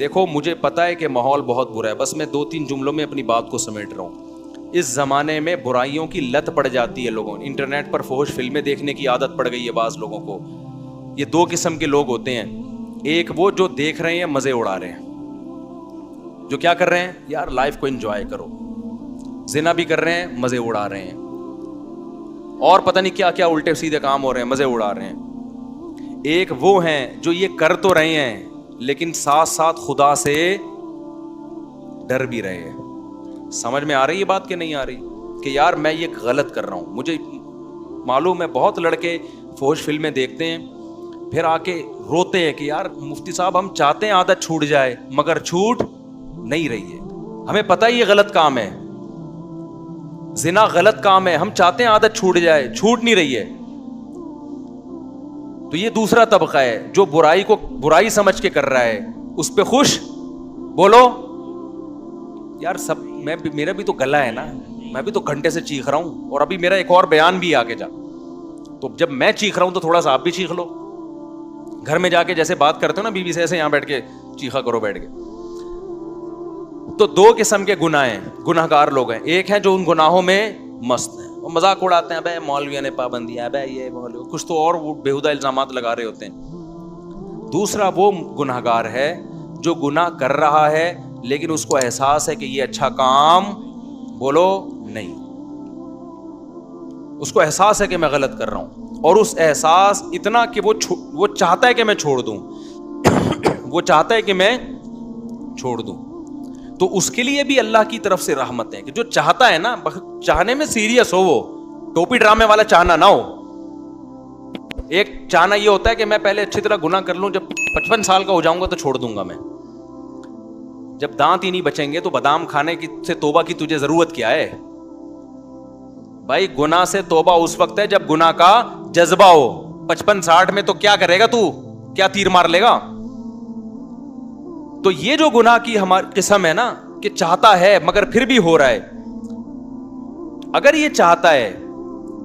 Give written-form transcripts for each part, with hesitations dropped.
دیکھو مجھے پتا ہے کہ ماحول بہت برا ہے, بس میں 2-3 جملوں میں اپنی بات کو سمیٹ رہا ہوں. اس زمانے میں برائیوں کی لت پڑ جاتی ہے لوگوں, انٹرنیٹ پر فحش فلمیں دیکھنے کی عادت پڑ گئی ہے بعض لوگوں کو. یہ 2 قسم کے لوگ ہوتے ہیں, ایک وہ جو دیکھ رہے ہیں مزے اڑا رہے ہیں, جو کیا کر رہے ہیں یار لائف کو انجوائے کرو, زنا بھی کر رہے ہیں مزے اڑا رہے ہیں, اور پتہ نہیں کیا کیا الٹے سیدھے کام ہو رہے ہیں, مزے اڑا رہے ہیں. ایک وہ ہیں جو یہ کر تو رہے ہیں لیکن ساتھ ساتھ خدا سے ڈر بھی رہے ہیں. سمجھ میں آ رہی ہے بات کہ نہیں آ رہی, کہ یار میں یہ غلط کر رہا ہوں. مجھے معلوم ہے بہت لڑکے فحش فلمیں دیکھتے ہیں پھر آ کے روتے ہیں کہ یار مفتی صاحب ہم چاہتے ہیں عادت چھوٹ جائے مگر چھوٹ نہیں رہی ہے. ہمیں پتہ ہے یہ غلط کام ہے, زنا غلط کام ہے, ہم چاہتے ہیں عادت چھوٹ جائے, چھوٹ نہیں رہی ہے. تو یہ دوسرا طبقہ ہے جو برائی کو برائی سمجھ کے کر رہا ہے, اس پہ خوش. بولو یار سب, میرا بھی تو گلا ہے نا, میں بھی تو گھنٹے سے چیخ رہا ہوں, اور ابھی میرا ایک اور بیان بھی آگے جا, تو جب میں چیخ رہا ہوں تو تھوڑا سا آپ بھی چیخ لو. گھر میں جا کے جیسے بات کرتے ہو نا بیوی سے, ایسے یہاں بیٹھ کے چیخا کرو بیٹھ کے. تو 2 قسم کے گناہ ہیں, گناہ گار لوگ ہیں. ایک ہیں جو ان گناہوں میں مست ہیں, وہ مذاق اڑاتے ہیں, بھائی مولویوں نے پابندیاں, بھائی یہ مولوی کچھ تو اور بےہودہ الزامات لگا رہے ہوتے ہیں. دوسرا وہ گناہ گار ہے جو گناہ کر رہا ہے لیکن اس کو احساس ہے کہ یہ اچھا کام, بولو نہیں, اس کو احساس ہے کہ میں غلط کر رہا ہوں, اور اس احساس اتنا کہ وہ چاہتا ہے کہ میں چھوڑ دوں, وہ چاہتا ہے کہ میں چھوڑ دوں. تو اس کے لیے بھی اللہ کی طرف سے رحمت ہے کہ جو چاہتا ہے نا, چاہنے میں سیریس ہو, وہ ٹوپی ڈرامے والا چاہنا نہ ہو. ایک چاہنا یہ ہوتا ہے کہ میں پہلے اچھی طرح گناہ کر لوں, جب 55 سال کا ہو جاؤں گا تو چھوڑ دوں گا میں. جب دانت ہی نہیں بچیں گے تو بادام کھانے کی سے توبہ کی تجھے ضرورت کیا ہے بھائی. گناہ سے توبہ اس وقت ہے جب گناہ کا جذبہ ہو. 55-60 میں تو کیا کرے گا تو, کیا تیر مار لے گا. تو یہ جو گناہ کی ہماری قسم ہے نا کہ چاہتا ہے مگر پھر بھی ہو رہا ہے, اگر یہ چاہتا ہے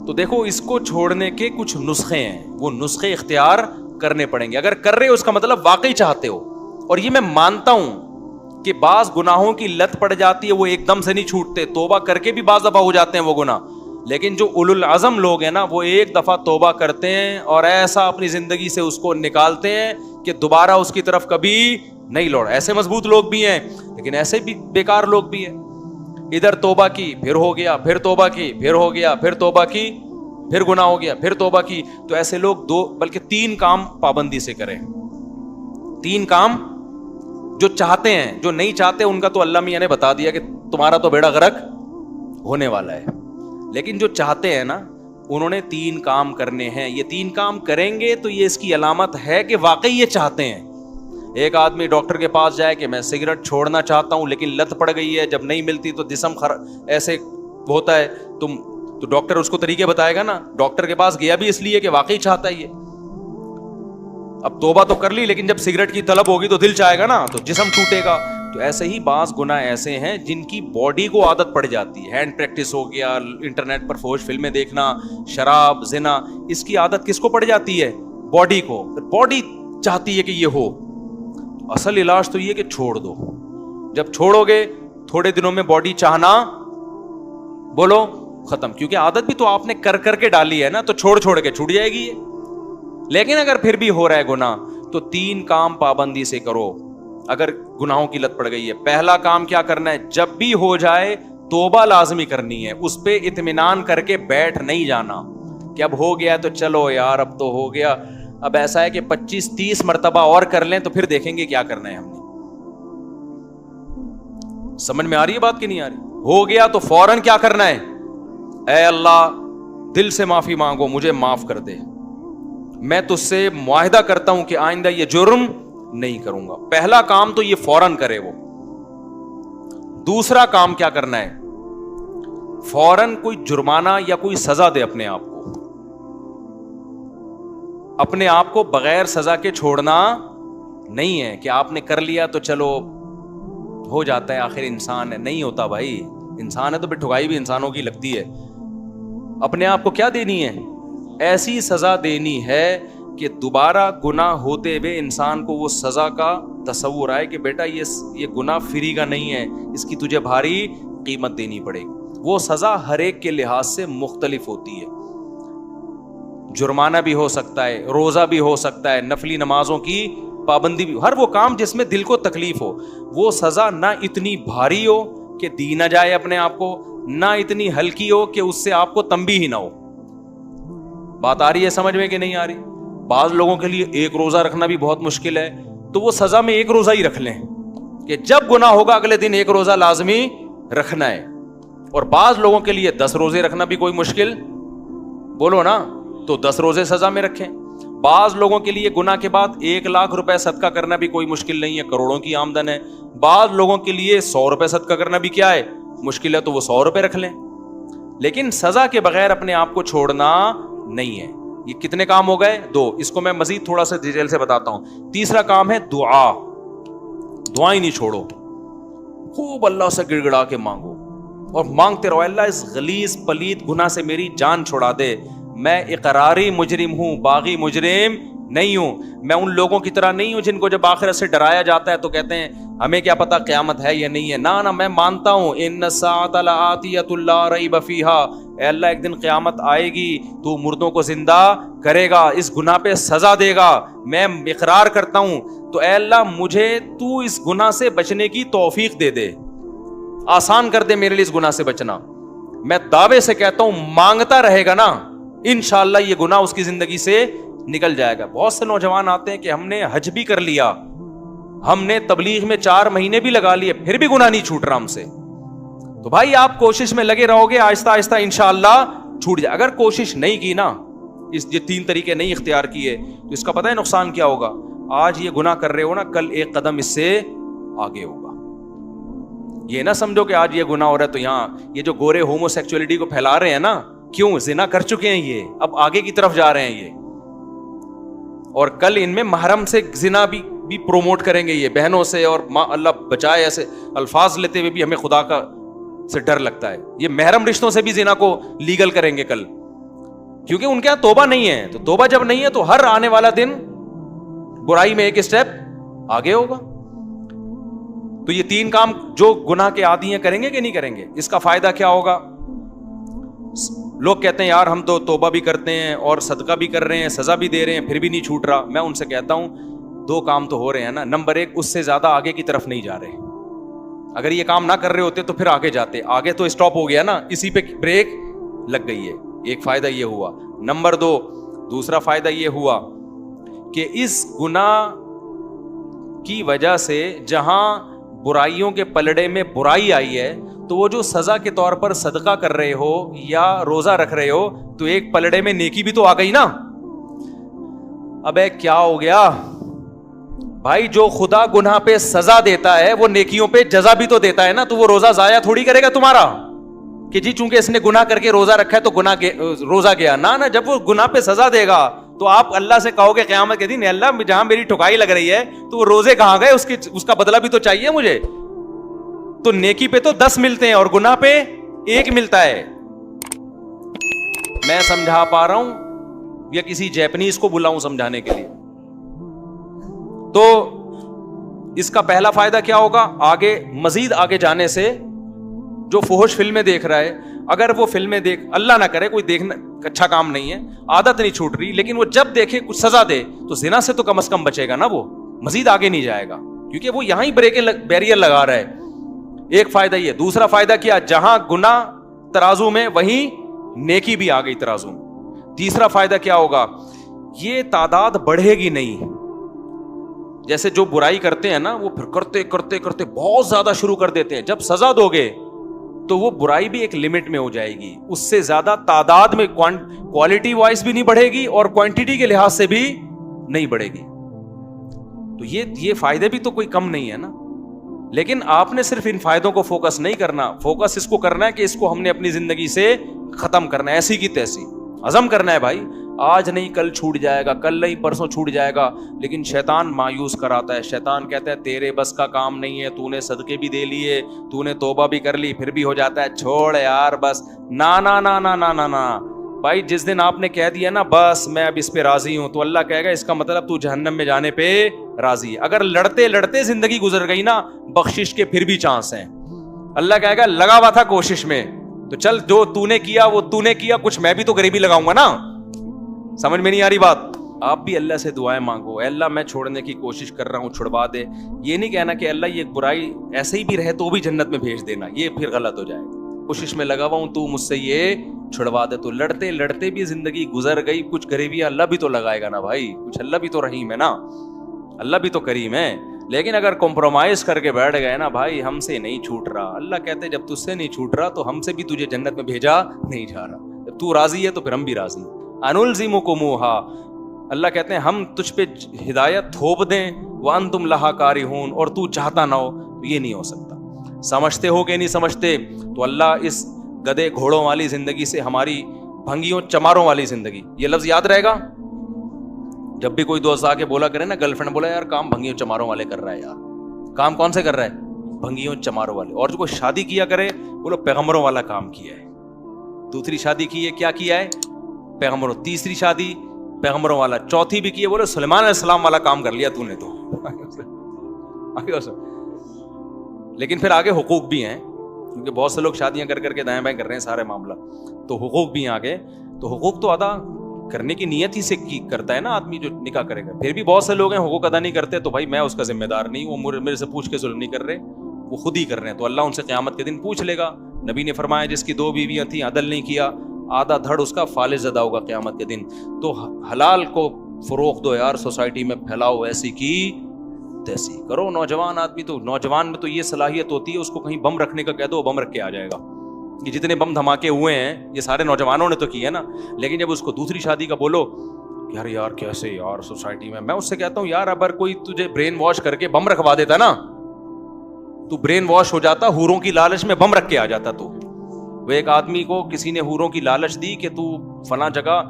تو دیکھو اس کو چھوڑنے کے کچھ نسخے ہیں, وہ نسخے اختیار کرنے پڑیں گے. اگر کر رہے ہو اس کا مطلب واقعی چاہتے ہو, اور یہ میں مانتا ہوں کہ بعض گناہوں کی لت پڑ جاتی ہے, وہ ایک دم سے نہیں چھوٹتے, توبہ کر کے بھی بعض دفعہ ہو جاتے ہیں وہ گناہ. لیکن جو اولو العزم لوگ ہیں نا وہ ایک دفعہ توبہ کرتے ہیں اور ایسا اپنی زندگی سے اس کو نکالتے ہیں کہ دوبارہ اس کی طرف کبھی نہیں لوٹ. ایسے مضبوط لوگ بھی ہیں لیکن ایسے بھی بیکار لوگ بھی ہیں. ادھر توبہ کی پھر ہو گیا, پھر توبہ کی پھر ہو گیا, پھر توبہ کی پھر گناہ ہو گیا, پھر توبہ کی. تو ایسے لوگ 2 بلکہ 3 کام پابندی سے کریں. 3 کام جو چاہتے ہیں, جو نہیں چاہتے ان کا تو اللہ میاں نے بتا دیا کہ تمہارا تو بیڑا غرق ہونے والا ہے. لیکن جو چاہتے ہیں نا انہوں نے 3 کام کرنے ہیں. یہ 3 کام کریں گے تو یہ اس کی علامت ہے کہ واقعی یہ چاہتے ہیں. ایک آدمی ڈاکٹر کے پاس جائے کہ میں سگریٹ چھوڑنا چاہتا ہوں لیکن لت پڑ گئی ہے, جب نہیں ملتی تو جسم ایسے ہوتا ہے, تو ڈاکٹر اس کو طریقے بتائے گا نا. ڈاکٹر کے پاس گیا بھی اس لیے کہ واقعی چاہتا ہے یہ. اب توبہ تو کر لی لیکن جب سگریٹ کی طلب ہوگی تو دل چاہے گا نا, تو جسم ٹوٹے گا. تو ایسے ہی بعض گناہ ایسے ہیں جن کی باڈی کو عادت پڑ جاتی ہے. ہینڈ پریکٹس ہو گیا, انٹرنیٹ پر فحش فلمیں دیکھنا, شراب, زنا, اس کی عادت کس کو پڑ جاتی ہے؟ باڈی کو. باڈی چاہتی ہے کہ یہ ہو. اصل علاج تو یہ کہ چھوڑ دو. جب چھوڑو گے تھوڑے دنوں میں باڈی چاہنا, بولو, ختم. کیونکہ عادت بھی تو آپ نے کر کر کے ڈالی ہے نا, تو چھوڑ کے چھوٹ جائے گی یہ. لیکن اگر پھر بھی ہو رہا ہے گناہ تو 3 کام پابندی سے کرو اگر گناہوں کی لت پڑ گئی ہے. پہلا کام کیا کرنا ہے, جب بھی ہو جائے توبہ لازمی کرنی ہے. اس پہ اطمینان کر کے بیٹھ نہیں جانا کہ اب ہو گیا تو چلو یار اب تو ہو گیا, اب ایسا ہے کہ 25-30 مرتبہ اور کر لیں تو پھر دیکھیں گے کیا کرنا ہے ہم نے. سمجھ میں آ رہی ہے بات کہ نہیں آ رہی؟ ہو گیا تو فوراً کیا کرنا ہے, اے اللہ دل سے معافی مانگو, مجھے معاف کر دے, میں تجھ سے معاہدہ کرتا ہوں کہ آئندہ یہ جرم نہیں کروں گا. پہلا کام تو یہ فوراً کرے وہ. دوسرا کام کیا کرنا ہے, فوراً کوئی جرمانہ یا کوئی سزا دے اپنے آپ کو. اپنے آپ کو بغیر سزا کے چھوڑنا نہیں ہے کہ آپ نے کر لیا تو چلو ہو جاتا ہے, آخر انسان ہے. نہیں ہوتا بھائی, انسان ہے تو پھر ٹھگائی بھی انسانوں کی لگتی ہے. اپنے آپ کو کیا دینی ہے, ایسی سزا دینی ہے کہ دوبارہ گناہ ہوتے ہوئے انسان کو وہ سزا کا تصور آئے کہ بیٹا یہ گناہ فری کا نہیں ہے, اس کی تجھے بھاری قیمت دینی پڑے گی. وہ سزا ہر ایک کے لحاظ سے مختلف ہوتی ہے. جرمانہ بھی ہو سکتا ہے, روزہ بھی ہو سکتا ہے, نفلی نمازوں کی پابندی بھی, ہر وہ کام جس میں دل کو تکلیف ہو. وہ سزا نہ اتنی بھاری ہو کہ دی نہ جائے اپنے آپ کو, نہ اتنی ہلکی ہو کہ اس سے آپ کو تنبیہ ہی نہ ہو. بات آ رہی ہے سمجھ میں کہ نہیں آ رہی؟ بعض لوگوں کے لیے ایک روزہ رکھنا بھی بہت مشکل ہے, تو وہ سزا میں ایک روزہ ہی رکھ لیں کہ جب گناہ ہوگا اگلے دن ایک روزہ لازمی رکھنا ہے. اور بعض لوگوں کے لیے 10 روزے رکھنا بھی کوئی مشکل, بولو نا, تو 10 روزے سزا میں رکھیں. بعض لوگوں کے لیے گناہ کے بعد 1 لاکھ روپے صدقہ کرنا بھی کوئی مشکل نہیں ہے, کروڑوں کی آمدن ہے. بعض لوگوں کے لیے 100 روپے صدقہ کرنا بھی کیا ہے, مشکل ہے, تو وہ 100 روپے رکھ لیں. لیکن سزا کے بغیر اپنے آپ کو چھوڑنا نہیں ہے. یہ کتنے کام ہو گئے؟ 2. اس کو میں مزید تھوڑا سا ڈیٹیل سے بتاتا ہوں. تیسرا کام ہے دعا. دعائیں نہیں چھوڑو, خوب اللہ سے گڑ گڑا کے مانگو اور مانگتے رہو, اللہ اس غلیظ پلید گناہ سے میری جان چھڑا دے. میں اقراری مجرم ہوں, باغی مجرم نہیں ہوں. میں ان لوگوں کی طرح نہیں ہوں جن کو جب آخرت سے ڈرایا جاتا ہے تو کہتے ہیں ہمیں کیا پتا قیامت ہے یا نہیں ہے. نہ میں مانتا ہوں ان الساعۃ لآتیۃ لا ریب فیہا, اے اللہ ایک دن قیامت آئے گی, تو مردوں کو زندہ کرے گا, اس گناہ پہ سزا دے گا, میں اقرار کرتا ہوں. تو اے اللہ مجھے تو اس گناہ سے بچنے کی توفیق دے دے, آسان کر دے میرے لیے اس گناہ سے بچنا. میں دعوے سے کہتا ہوں مانگتا رہے گا نا, انشاءاللہ یہ گناہ اس کی زندگی سے نکل جائے گا. بہت سے نوجوان آتے ہیں کہ ہم نے حج بھی کر لیا, ہم نے تبلیغ میں 4 مہینے بھی لگا لیے, پھر بھی گناہ نہیں چھوٹ رہا ہم سے. تو بھائی آپ کوشش میں لگے رہو گے, آہستہ آہستہ انشاءاللہ چھوٹ جائے. اگر کوشش نہیں کی نا, یہ 3 طریقے نہیں اختیار کیے, تو اس کا پتہ ہے نقصان کیا ہوگا؟ آج یہ گناہ کر رہے ہو نا, کل ایک قدم اس سے آگے ہوگا. یہ نہ سمجھو کہ آج یہ گناہ ہو رہا ہے تو یہاں یہ جو گورے ہومو سیکچولیٹی کو پھیلا رہے ہیں نا, کیوں؟ زنا کر چکے ہیں یہ, اب آگے کی طرف جا رہے ہیں یہ, اور کل ان میں محرم سے زنا بھی پروموٹ کریں گے یہ, بہنوں سے. اور اللہ بچائے ایسے الفاظ لیتے ہوئے بھی ہمیں خدا کا سے ڈر لگتا ہے. یہ محرم رشتوں سے بھی زنا کو لیگل کریں گے کل, کیونکہ ان کے یہاں توبہ نہیں ہے. تو توبہ جب نہیں ہے تو ہر آنے والا دن برائی میں ایک اسٹیپ آگے ہوگا. تو یہ 3 کام جو گناہ کے عادی ہیں کریں گے کہ نہیں کریں گے؟ اس کا فائدہ کیا ہوگا؟ لوگ کہتے ہیں یار ہم تو توبہ بھی کرتے ہیں اور صدقہ بھی کر رہے ہیں, سزا بھی دے رہے ہیں, پھر بھی نہیں چھوٹ رہا. میں ان سے کہتا ہوں 2 کام تو ہو رہے ہیں نا. نمبر 1, اس سے زیادہ آگے کی طرف نہیں جا رہے. اگر یہ کام نہ کر رہے ہوتے تو پھر آگے جاتے. آگے تو اسٹاپ ہو گیا نا, اسی پہ بریک لگ گئی ہے. ایک فائدہ یہ ہوا. نمبر 2, دوسرا فائدہ یہ ہوا کہ اس گناہ کی وجہ سے جہاں برائیوں کے پلڑے میں برائی آئی ہے, تو وہ جو سزا کے طور پر صدقہ کر رہے ہو یا روزہ رکھ رہے ہو, تو ایک پلڑے میں نیکی بھی تو آ گئی نا. ابے کیا ہو گیا بھائی؟ جو خدا گناہ پہ سزا دیتا ہے وہ نیکیوں پہ جزا بھی تو دیتا ہے نا. تو وہ روزہ ضائع تھوڑی کرے گا تمہارا کہ جی چونکہ اس نے گناہ کر کے روزہ رکھا ہے تو روزہ گیا. نہ, جب وہ گناہ پہ سزا دے گا تو آپ اللہ سے کہو گے قیامت کے دن, اللہ جہاں میری ٹھکائی لگ رہی ہے تو وہ روزے کہاں گئے, اس کا بدلہ بھی تو چاہیے مجھے. تو نیکی پہ تو 10 ملتے ہیں اور گناہ پہ 1 ملتا ہے. میں سمجھا پا رہا ہوں یا کسی جیپنیز کو بلاؤں سمجھانے کے لیے؟ تو اس کا پہلا فائدہ کیا ہوگا؟ آگے مزید آگے جانے سے جو فحش فلمیں دیکھ رہا ہے, اگر وہ فلمیں اللہ نہ کرے کوئی دیکھنا اچھا کام نہیں ہے, عادت نہیں چھوٹ رہی, لیکن وہ جب دیکھے کچھ سزا دے تو زنا سے تو کم از کم بچے گا نا, وہ مزید آگے نہیں جائے گا کیونکہ وہ یہاں ہی بیریئر لگا رہا ہے. ایک فائدہ یہ. دوسرا فائدہ کیا؟ جہاں گناہ ترازو میں وہیں نیکی بھی آ گئی ترازو میں. تیسرا فائدہ کیا ہوگا؟ یہ تعداد بڑھے گی نہیں. جیسے جو برائی کرتے ہیں نا وہ پھر کرتے کرتے کرتے بہت زیادہ شروع کر دیتے ہیں. جب سزا دو گے تو وہ برائی بھی ایک لمٹ میں ہو جائے گی, اس سے زیادہ تعداد میں کوالٹی وائز بھی نہیں بڑھے گی اور کوانٹٹی کے لحاظ سے بھی نہیں بڑھے گی. تو یہ فائدے بھی تو کوئی کم نہیں ہے نا. لیکن آپ نے صرف ان فائدوں کو فوکس نہیں کرنا, فوکس اس کو کرنا ہے کہ اس کو ہم نے اپنی زندگی سے ختم کرنا ہے, ایسی کی تیسی عزم کرنا ہے بھائی. آج نہیں کل چھوٹ جائے گا, کل نہیں پرسوں چھوٹ جائے گا. لیکن شیطان مایوس کراتا ہے. شیطان کہتا ہے تیرے بس کا کام نہیں ہے, تو نے صدقے بھی دے لیے, تو نے توبہ بھی کر لی, پھر بھی ہو جاتا ہے چھوڑ یار بس. نا نا نا نا نا نا نا بھائی جس دن آپ نے کہہ دیا نا بس میں اب اس پہ راضی ہوں, تو اللہ کہے گا اس کا مطلب تو جہنم میں جانے پہ راضی ہے. اگر لڑتے لڑتے زندگی گزر گئی نا, بخشش کے پھر بھی چانس ہیں. اللہ کہے گا لگا ہوا تھا کوشش میں, تو چل جو تو نے کیا وہ تو نے کیا, کچھ میں بھی تو غریبی لگاؤں گا نا. سمجھ میں نہیں آ رہی بات؟ آپ بھی اللہ سے دعائیں مانگو, اے اللہ میں چھوڑنے کی کوشش کر رہا ہوں, چھڑوا دے. یہ نہیں کہنا کہ اللہ یہ برائی ایسے ہی بھی رہے تو بھی جنت میں بھیج دینا, یہ پھر غلط ہو جائے گا. کوشش میں لگا ہوا ہوں, تو مجھ سے یہ چھڑوا دے. تو لڑتے لڑتے بھی زندگی گزر گئی, کچھ غریبیاں اللہ بھی تو لگائے گا نا بھائی, کچھ اللہ بھی تو رحیم ہے نا, اللہ بھی تو کریم ہے. لیکن اگر کمپرومائز کر کے بیٹھ گئے نا بھائی ہم سے نہیں چھوٹ رہا, اللہ کہتے جب تجھ سے نہیں چھوٹ رہا تو ہم سے بھی تجھے جنت میں بھیجا نہیں جا رہا. جب تو راضی ہے تو پھر ہم بھی راضی. انلزمکموہا, اللہ کہتے ہیں ہم تجھ پہ ہدایت تھوپ دیں, وانتم لہا کارہون, اور تو چاہتا نہ ہو, تو یہ نہیں ہو سکتا. سمجھتے ہو کہ نہیں سمجھتے؟ تو اللہ اس گدے گھوڑوں والی زندگی سے ہماری بھنگیوں چماروں والی زندگی, یہ لفظ یاد رہے گا. جب بھی کوئی دوست آ کے بولا کرے نا, گرل فرینڈ بولا یار کام بھنگیوں چماروں والے کر رہا ہے, یار کام کون سے کر رہا ہے؟ بھنگیوں چماروں والے. اور جو کوئی شادی کیا کرے بولو پیغمبروں والا کام کیا ہے. دوسری شادی کی ہے, کیا کیا ہے؟ پیغمبروں. تیسری شادی پیغمبروں والا. چوتھی بھی کی ہے, بولو سلیمان علیہ السلام والا کام کر لیا تو نے تو. لیکن پھر آگے حقوق بھی ہیں, کیونکہ بہت سے لوگ شادیاں کر کے دائیں بائیں کر رہے ہیں سارے معاملہ, تو حقوق بھی ہیں آگے. تو حقوق تو ادا کرنے کی نیت ہی سے کرتا ہے نا آدمی جو نکاح کرے گا. پھر بھی بہت سے لوگ ہیں حقوق ادا نہیں کرتے, تو بھائی میں اس کا ذمہ دار نہیں, وہ میرے سے پوچھ کے ظلم نہیں کر رہے, وہ خود ہی کر رہے ہیں. تو اللہ ان سے قیامت کے دن پوچھ لے گا. نبی نے فرمایا جس کی 2 بیویاں تھیں عدل نہیں کیا, آدھا دھڑ اس کا فالج زدہ ہوگا قیامت کے دن. تو حلال کو فروغ دو یار, سوسائٹی میں پھیلاؤ, ایسی کی تیسی کرو. نوجوان آدمی تو, نوجوان میں تو یہ صلاحیت ہوتی ہے, اس کو کہیں بم رکھنے کا کہہ دو بم رکھ کے آ جائے گا. یہ جتنے بم دھماکے ہوئے ہیں یہ سارے نوجوانوں نے تو کیے نا. لیکن جب اس کو دوسری شادی کا بولو یار کیسے یار سوسائٹی میں اس سے کہتا ہوں یار اگر کوئی تجھے برین واش کر کے بم رکھوا دیتا نا, تو برین واش ہو جاتا, حوروں کی لالچ میں بم رکھ کے آ جاتا. تو وہ ایک آدمی کو کسی نے حوروں کی لالچ دی کہ تو فلاں جگہ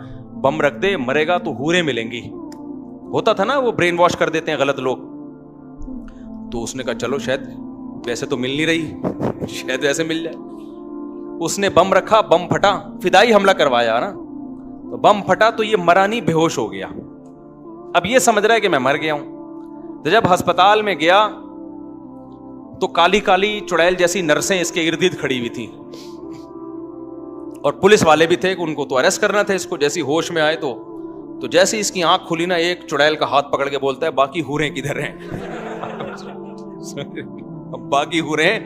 بم رکھ دے, مرے گا تو حوریں ملیں گی. ہوتا تھا نا, وہ برین واش کر دیتے ہیں غلط لوگ. تو اس نے کہا چلو شاید ویسے تو مل نہیں رہی, شاید ویسے مل جائے. اس نے بم رکھا, بم پھٹا, فدائی حملہ کروایا نا, تو بم پھٹا تو یہ مرا نہیں, بے ہوش ہو گیا. اب یہ سمجھ رہا ہے کہ میں مر گیا ہوں. تو جب ہسپتال میں گیا تو کالی کالی چڑیل جیسی نرسیں اس کے ارد گرد کھڑی ہوئی تھیں, اور پولیس والے بھی تھے کہ ان کو تو اریسٹ کرنا تھا اس کو. جیسی ہوش میں آئے تو جیسے اس کی آنکھ کھلی نا, ایک چڑیل کا ہاتھ پکڑ کے بولتا ہے باقی حوریں کدھر ہیں؟ باقی حوریں.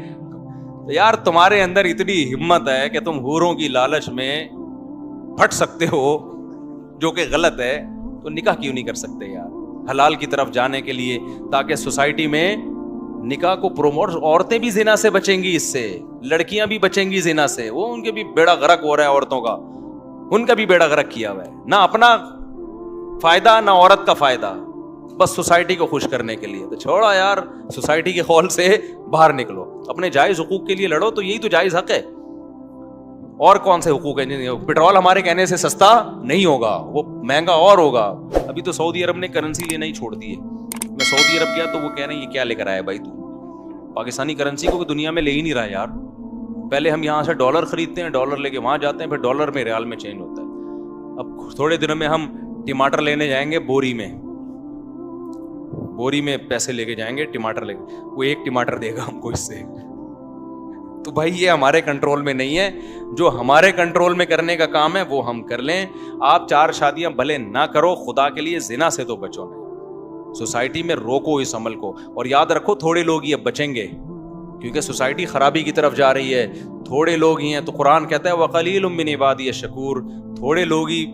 یار تمہارے اندر اتنی ہمت ہے کہ تم حوروں کی لالچ میں پھٹ سکتے ہو, جو کہ غلط ہے, تو نکاح کیوں نہیں کر سکتے یار حلال کی طرف جانے کے لیے, تاکہ سوسائٹی میں نکاح کو پروموٹ. عورتیں بھی زنا سے بچیں گی, اس سے لڑکیاں بھی بچیں گی زنا سے. وہ ان کے بھی بیڑا غرق ہو رہا ہے, عورتوں کا, ان کا بھی بیڑا غرق کیا ہوا ہے, نہ اپنا فائدہ نہ عورت کا فائدہ, بس سوسائٹی کو خوش کرنے کے لیے. تو چھوڑا یار, سوسائٹی کے خول سے باہر نکلو, اپنے جائز حقوق کے لیے لڑو, تو یہی تو جائز حق ہے. اور کون سے حقوق ہیں؟ پیٹرول ہمارے کہنے سے سستا نہیں ہوگا, وہ مہنگا اور ہوگا. ابھی تو سعودی عرب نے کرنسی لینا ہی چھوڑ دی ہے. میں سعودی عرب گیا تو وہ کہہ رہے ہیں یہ کیا لے کر آیا بھائی, تو پاکستانی کرنسی کو دنیا میں لے ہی نہیں رہا یار. پہلے ہم یہاں سے ڈالر خریدتے ہیں, ڈالر لے کے وہاں جاتے ہیں, پھر ڈالر میں ریال میں چینج ہوتا ہے. اب تھوڑے دنوں میں ہم ٹماٹر لینے جائیں گے, بوری میں پیسے لے کے جائیں گے, ٹماٹر لے کے, وہ 1 ٹماٹر دے گا ہم کو اس سے. تو بھائی یہ ہمارے کنٹرول میں نہیں ہے. جو ہمارے کنٹرول میں کرنے کا کام ہے وہ ہم کر لیں. آپ 4 شادیاں بھلے نہ کرو, خدا کے لیے زنا سے تو بچو نہیں. سوسائٹی میں روکو اس عمل کو, اور یاد رکھو تھوڑے لوگ ہی اب بچیں گے, کیونکہ سوسائٹی خرابی کی طرف جا رہی ہے. تھوڑے لوگ ہی ہیں, تو قرآن کہتا ہے وَقَلِيلٌ مِّنْ عِبَادِيَ الشَّكُورُ, تھوڑے لوگ ہی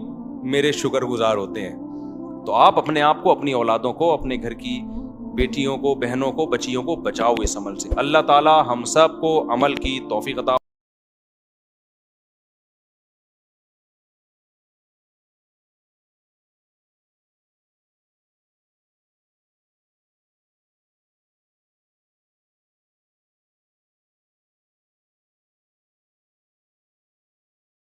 میرے شکر گزار ہوتے ہیں. تو آپ اپنے آپ کو, اپنی اولادوں کو, اپنے گھر کی بیٹیوں کو, بہنوں کو, بچیوں کو بچاؤ اس عمل سے. اللہ تعالی ہم سب کو عمل کی توفیق عطا